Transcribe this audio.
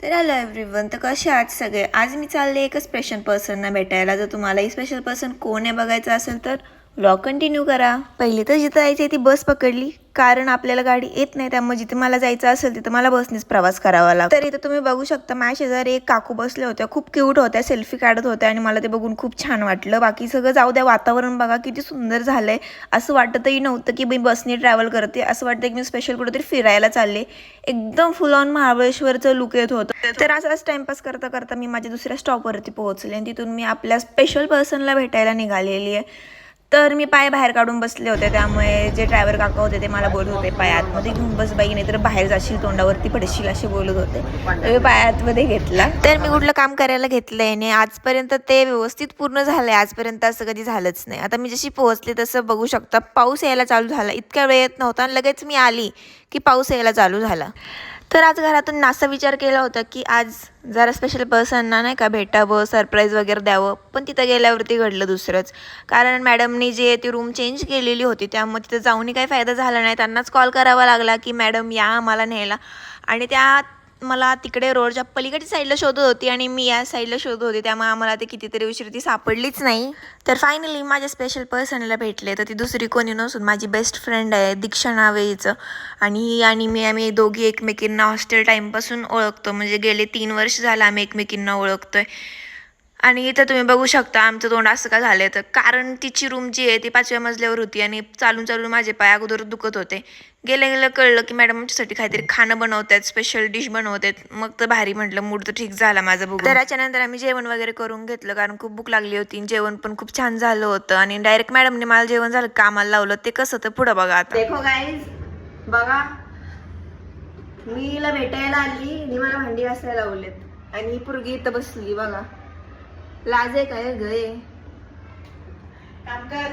तर hello everyone, तर कसे आहात सगळे. आज मी चालले एका स्पेशल पर्सनना भेटायला. जर तुम्हालाही स्पेशल पर्सन कोण आहे बघायचं असेल तर व्लॉग कंटिन्यू करा. पहिली तर जिथं जायची ती बस पकडली, कारण आपल्याला गाडी येत नाही, त्यामुळे जिथे मला जायचं असेल तिथं मला बसनेच प्रवास करावा लागतो. तर इथं तुम्ही बघू शकता माझ्या शेजारी एक काकू बसल्या होत्या, खूप क्यूट होत्या, सेल्फी काढत होत्या आणि मला ते बघून खूप छान वाटलं. बाकी सगळं जाऊ द्या, वातावरण बघा किती सुंदर झालंय. असं वाटतही नव्हतं की मी बसने ट्रॅव्हल करते, असं वाटतं की मी स्पेशल कुठेतरी फिरायला चालले. एकदम फुल ऑन महाबळेश्वरचं लुक येत होतं. तर असाच टाइमपास करता करता मी माझ्या दुसऱ्या स्टॉपवरती पोहोचले आणि तिथून मी आपल्या स्पेशल पर्सनला भेटायला निघालेली आहे. तर मी पाय बाहेर काढून बसले होते, त्यामुळे जे ड्रायव्हर काका होते ते मला बोलत होते पाय आतमध्ये घेऊन बस बाई, नाही तर बाहेर जाशील, तोंडावरती पडशील, असे बोलत होते. तर मी पाय आतमध्ये घेतला. तर मी कुठलं काम करायला घेतलंय नाही आजपर्यंत, ते व्यवस्थित पूर्ण झालंय. आजपर्यंत असं कधी झालंच नाही. आता मी जशी पोहोचले तसं बघू शकता पाऊस यायला चालू झाला. इतक्या वेळ येत नव्हता आणि लगेच मी आली की पाऊस यायला चालू झाला. तर आज घरातून असा विचार केला होता की आज जरा स्पेशल पर्सनना नाही का भेटावं, सरप्राईज वगैरे द्यावं, पण तिथं गेल्यावरती घडलं दुसरंच. कारण मॅडमनी जे ती रूम चेंज केलेली होती, त्यामुळे तिथं जाऊनही काही फायदा झाला नाही. त्यांनाच कॉल करावा लागला की मॅडम या आम्हाला न्यायला, आणि त्या मला तिकडे रोडच्या पलीकडच्या साईडला शोधत होती आणि मी या साईडला शोधत होते, त्यामुळे आम्हाला ते कितीतरी उशीर ती सापडलीच नाही. तर फायनली माझ्या स्पेशल पर्सनला भेटले. तर ती दुसरी कोणी नसून माझी बेस्ट फ्रेंड आहे, दीक्षा नाव आहे हिचं. आणि ही आणि मी, आम्ही दोघी एकमेकींना हॉस्टेल टाईमपासून ओळखतो, म्हणजे गेले 3 वर्ष झालं आम्ही एकमेकींना ओळखतोय. आणि इथं तुम्ही बघू शकता आमचं तोंड असं का झालं, तर कारण तिची रूम जी आहे ती 5व्या मजल्यावर होती आणि चालून चालून माझे पाय अगोदर दुखत होते. गेलं गेलं कळलं की मॅडम आमच्यासाठी काहीतरी खाणं बनवतात, स्पेशल डिश बनवतात. मग तर भारी, म्हटलं मूड तर ठीक झाला माझा बघून. तर त्याच्यानंतर आम्ही जेवण वगैरे करून घेतलं, कारण खूप भूक लागली होती. जेवण पण खूप छान झालं होतं आणि डायरेक्ट मॅडमने मला जेवण झालं कामाला लावलं. ते कसं तर पुढं बघा आता. देखो गाईज, बघा मी हिला भेटायला आली आणि मला भांडी घासायला लावलेत आणि ही पोरगी इथं बसली बघा. लाज आहे काय गय, काम कर.